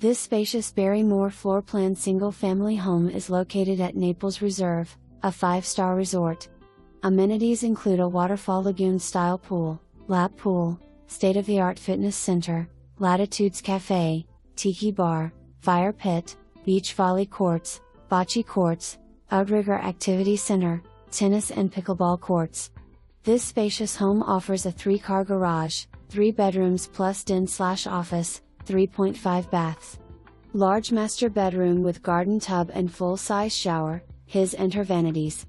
This spacious Barrymore floor-plan single-family home is located at Naples Reserve, a 5-star resort. Amenities include a waterfall lagoon-style pool, lap pool, state-of-the-art fitness center, Latitudes Cafe, Tiki Bar, fire pit, beach volley courts, bocce courts, outrigger activity center, tennis and pickleball courts. This spacious home offers a 3-car garage, 3 bedrooms plus den/office, 3.5 baths. Large master bedroom with garden tub and full-size shower, his and her vanities.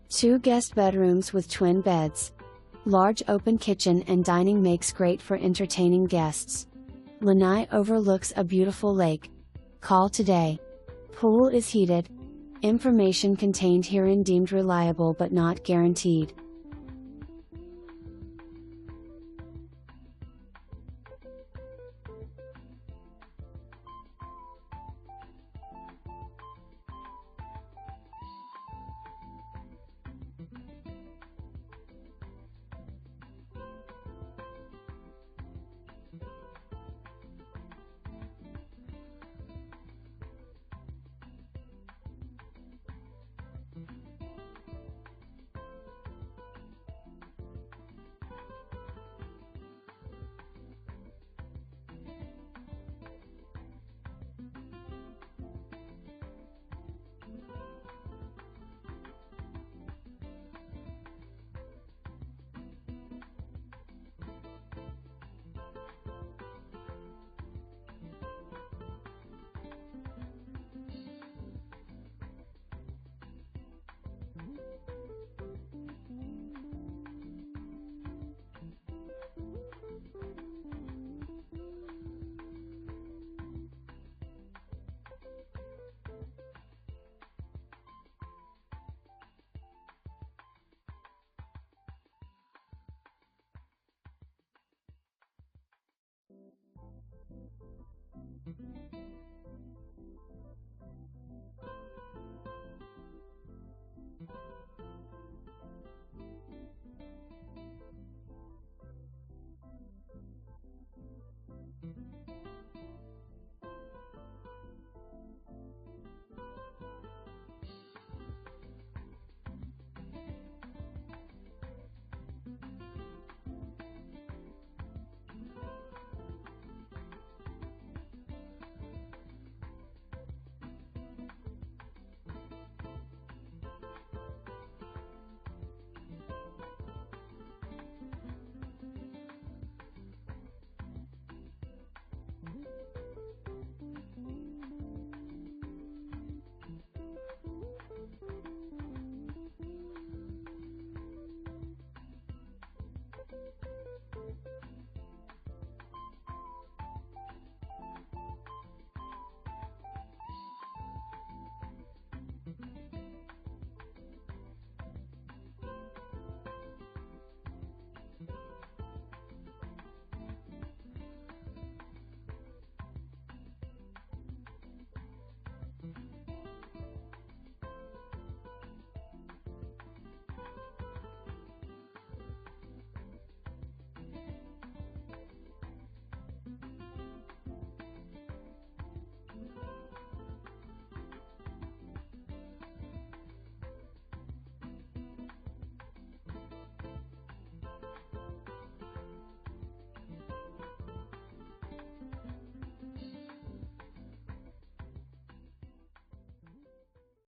2 guest bedrooms with twin beds. Large open kitchen and dining makes great for entertaining guests. Lanai overlooks a beautiful lake. Call today. Pool is heated. Information contained herein deemed reliable but not guaranteed.